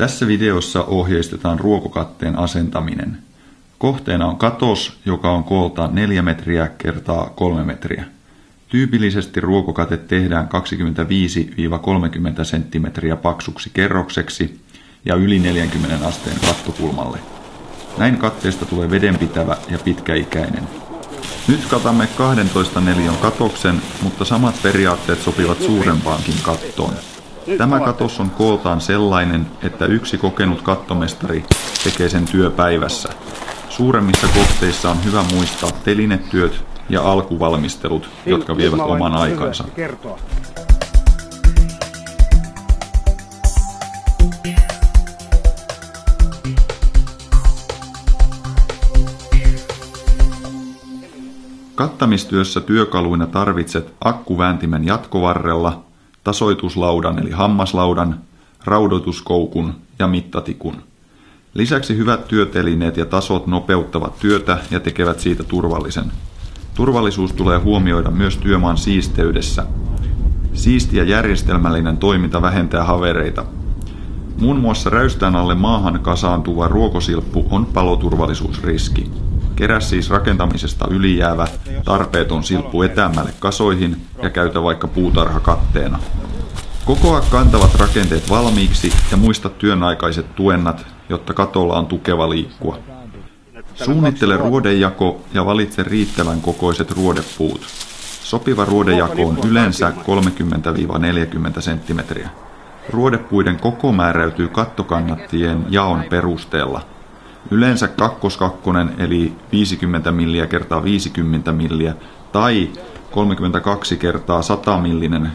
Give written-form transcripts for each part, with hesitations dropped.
Tässä videossa ohjeistetaan ruokokatteen asentaminen. Kohteena on katos, joka on kooltaan 4 metriä kertaa 3 metriä. Tyypillisesti ruokokate tehdään 25-30 cm paksuksi kerrokseksi ja yli 40 asteen kattokulmalle. Näin katteesta tulee vedenpitävä ja pitkäikäinen. Nyt katamme 12 neliön katoksen, mutta samat periaatteet sopivat suurempaankin kattoon. Tämä katos on kooltaan sellainen, että yksi kokenut kattomestari tekee sen työpäivässä. Suuremmissa kohteissa on hyvä muistaa telinetyöt ja alkuvalmistelut, jotka vievät oman aikansa. Kattamistyössä työkaluina tarvitset akkuvääntimen jatkovarrella, tasoituslaudan eli hammaslaudan, raudoituskoukun ja mittatikun. Lisäksi hyvät työtelineet ja tasot nopeuttavat työtä ja tekevät siitä turvallisen. Turvallisuus tulee huomioida myös työmaan siisteydessä. Siisti ja järjestelmällinen toiminta vähentää havereita. Muun muassa räystään alle maahan kasaantuva ruokosilppu on paloturvallisuusriski. Kerää siis rakentamisesta ylijäävä, tarpeeton silppu etäämmälle kasoihin ja käytä vaikka puutarhakatteena. Kokoa kantavat rakenteet valmiiksi ja muista työnaikaiset tuennat, jotta katolla on tukeva liikkua. Suunnittele ruodejako ja valitse riittävän kokoiset ruodepuut. Sopiva ruodejako on yleensä 30-40 cm. Ruodepuiden koko määräytyy kattokannattien jaon perusteella. Yleensä kakkoskakkonen eli 50 milliä kertaa 50 milliä tai 32 kertaa 100 millinen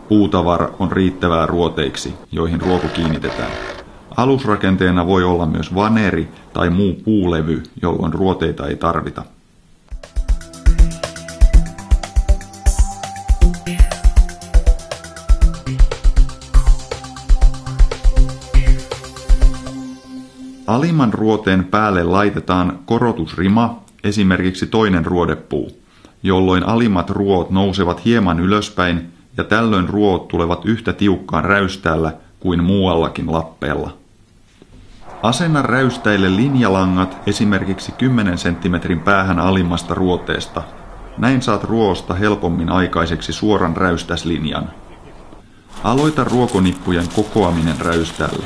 puutavara on riittävää ruoteiksi, joihin ruoko kiinnitetään. Alusrakenteena voi olla myös vaneri tai muu puulevy, jolloin ruoteita ei tarvita. Alimman ruoteen päälle laitetaan korotusrima, esimerkiksi toinen ruodepuu, jolloin alimmat ruot nousevat hieman ylöspäin ja tällöin ruot tulevat yhtä tiukkaan räystäällä kuin muuallakin lappeella. Asenna räystäille linjalangat esimerkiksi 10 cm päähän alimmasta ruoteesta. Näin saat ruosta helpommin aikaiseksi suoran räystäslinjan. Aloita ruokonippujen kokoaminen räystäälle.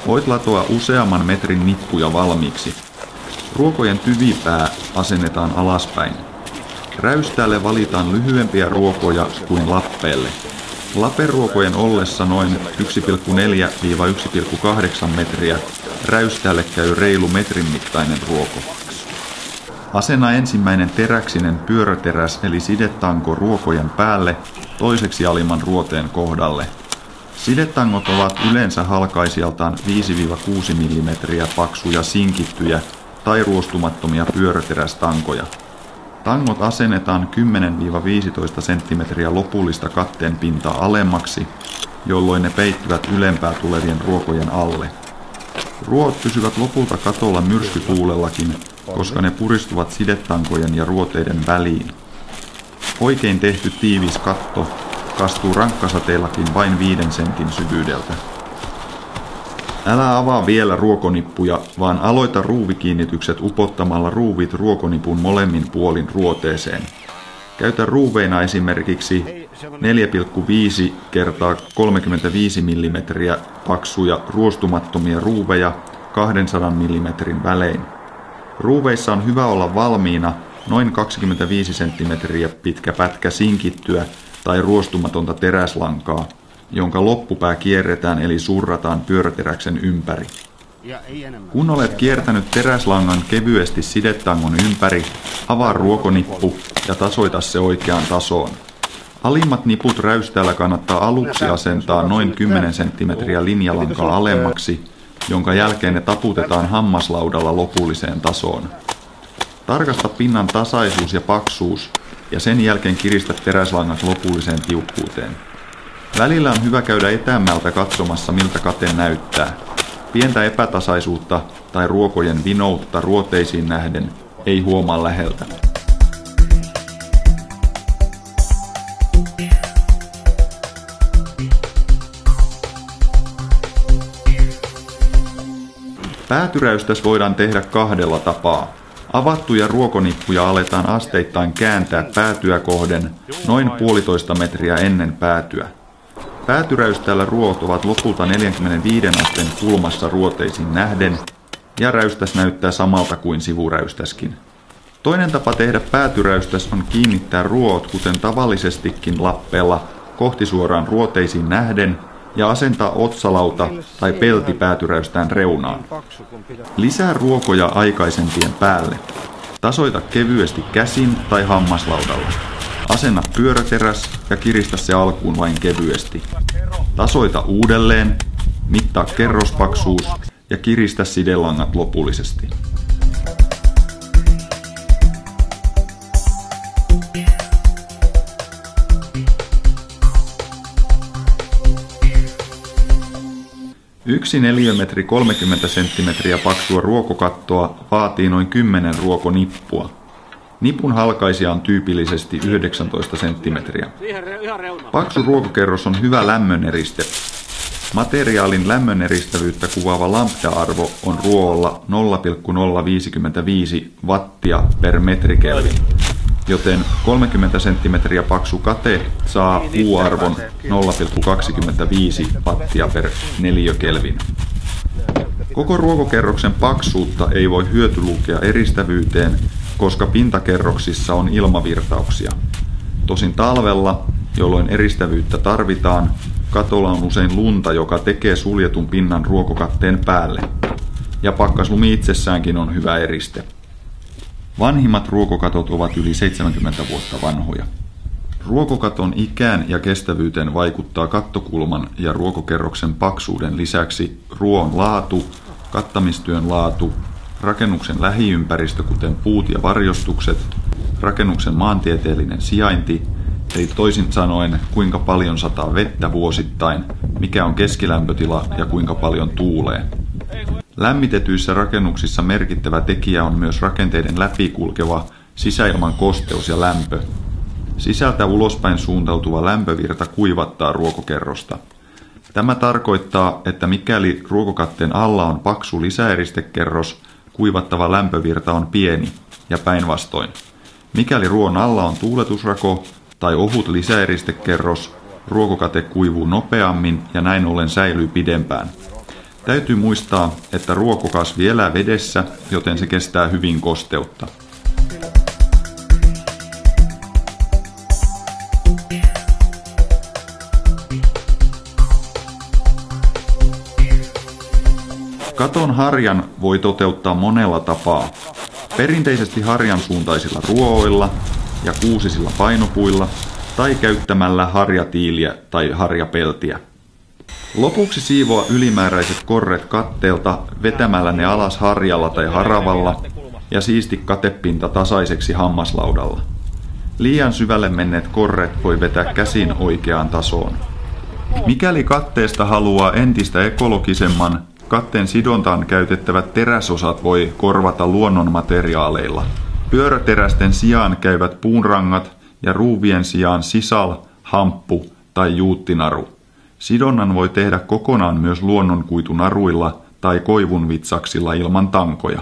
Voit latoa useamman metrin nippuja valmiiksi. Ruokojen tyvipää asennetaan alaspäin. Räystäälle valitaan lyhyempiä ruokoja kuin lappeelle. Laperuokojen ollessa noin 1,4-1,8 metriä räystäälle käy reilu metrin mittainen ruoko. Asenna ensimmäinen teräksinen pyöräteräs eli sidetanko ruokojen päälle toiseksi alimman ruoteen kohdalle. Sidetangot ovat yleensä halkaisijaltaan 5-6 mm paksuja sinkittyjä tai ruostumattomia pyöräterästankoja. Tangot asennetaan 10-15 cm lopullista katteen pintaa alemmaksi, jolloin ne peittyvät ylempää tulevien ruokojen alle. Ruot pysyvät lopulta katolla myrskytuulellakin, koska ne puristuvat sidetankojen ja ruoteiden väliin. Oikein tehty tiivis katto kastuu rankkasateellakin vain 5 sentin syvyydeltä. Älä avaa vielä ruokonippuja, vaan aloita ruuvikiinnitykset upottamalla ruuvit ruokonipun molemmin puolin ruoteeseen. Käytä ruuveina esimerkiksi 4,5 kertaa 35 mm paksuja ruostumattomia ruuveja 200 mm välein. Ruuveissa on hyvä olla valmiina noin 25 cm pitkä pätkä sinkittyä tai ruostumatonta teräslankaa, jonka loppupää kierretään eli surrataan pyöräteräksen ympäri. Kun olet kiertänyt teräslangan kevyesti sidetangon ympäri, avaa ruokonippu ja tasoita se oikeaan tasoon. Alimmat niput räystäällä kannattaa aluksi asentaa noin 10 cm linjalankaa alemmaksi, jonka jälkeen ne taputetaan hammaslaudalla lopulliseen tasoon. Tarkasta pinnan tasaisuus ja paksuus ja sen jälkeen kiristä teräslangat lopulliseen tiukkuuteen. Välillä on hyvä käydä etäämmältä katsomassa, miltä kate näyttää. Pientä epätasaisuutta tai ruokojen vinoutta ruoteisiin nähden ei huomaa läheltä. Päätyräystäs voidaan tehdä kahdella tapaa. Avattuja ruokonippuja aletaan asteittain kääntää päätyä kohden noin 1,5 metriä ennen päätyä. Päätyräystäällä ruot ovat lopulta 45 asteen kulmassa ruoteisiin nähden, ja räystäs näyttää samalta kuin sivuräystäskin. Toinen tapa tehdä päätyräystäs on kiinnittää ruot, kuten tavallisestikin lappeella, kohti suoraan ruoteisiin nähden ja asentaa otsalauta tai pelti päätyräystään reunaan. Lisää ruokoja aikaisempien päälle. Tasoita kevyesti käsin tai hammaslaudalla. Asenna pyöräteräs ja kiristä se alkuun vain kevyesti. Tasoita uudelleen, mittaa kerrospaksuus ja kiristä sidelangat lopullisesti. Yksi neliömetri 30 senttimetriä paksua ruokokattoa vaatii noin 10 ruokonippua. Nipun halkaisija on tyypillisesti 19 senttimetriä. Paksu ruokokerros on hyvä lämmöneriste. Materiaalin lämmöneristävyyttä kuvaava lambda-arvo on ruoalla 0,055 wattia per metrikelvin, joten 30 senttimetriä paksu kate saa U-arvon 0,25 wattia per neliökelvin. Koko ruokokerroksen paksuutta ei voi hyötylukea eristävyyteen, koska pintakerroksissa on ilmavirtauksia. Tosin talvella, jolloin eristävyyttä tarvitaan, katolla on usein lunta, joka tekee suljetun pinnan ruokokatteen päälle. Ja pakkaslumi itsessäänkin on hyvä eriste. Vanhimmat ruokokatot ovat yli 70 vuotta vanhoja. Ruokokaton ikään ja kestävyyteen vaikuttaa kattokulman ja ruokokerroksen paksuuden lisäksi ruoan laatu, kattamistyön laatu, rakennuksen lähiympäristö kuten puut ja varjostukset, rakennuksen maantieteellinen sijainti, eli toisin sanoen kuinka paljon sataa vettä vuosittain, mikä on keskilämpötila ja kuinka paljon tuulee. Lämmitetyissä rakennuksissa merkittävä tekijä on myös rakenteiden läpikulkeva sisäilman kosteus ja lämpö. Sisältä ulospäin suuntautuva lämpövirta kuivattaa ruokokerrosta. Tämä tarkoittaa, että mikäli ruokokatteen alla on paksu lisäeristekerros, kuivattava lämpövirta on pieni ja päinvastoin. Mikäli ruoan alla on tuuletusrako tai ohut lisäeristekerros, ruokokate kuivuu nopeammin ja näin ollen säilyy pidempään. Täytyy muistaa, että ruokokasvi elää vedessä, joten se kestää hyvin kosteutta. Katon harjan voi toteuttaa monella tapaa. Perinteisesti harjan suuntaisilla ruoilla ja kuusisilla painopuilla tai käyttämällä harjatiiliä tai harjapeltiä. Lopuksi siivoa ylimääräiset korret katteelta vetämällä ne alas harjalla tai haravalla ja siisti katepinta tasaiseksi hammaslaudalla. Liian syvälle menneet korret voi vetää käsin oikeaan tasoon. Mikäli katteesta haluaa entistä ekologisemman, katteen sidontaan käytettävät teräsosat voi korvata luonnonmateriaaleilla. Pyöräterästen sijaan käyvät puunrangat ja ruuvien sijaan sisal, hamppu tai juuttinaru. Sidonnan voi tehdä kokonaan myös luonnonkuitunaruilla tai koivunvitsaksilla ilman tankoja.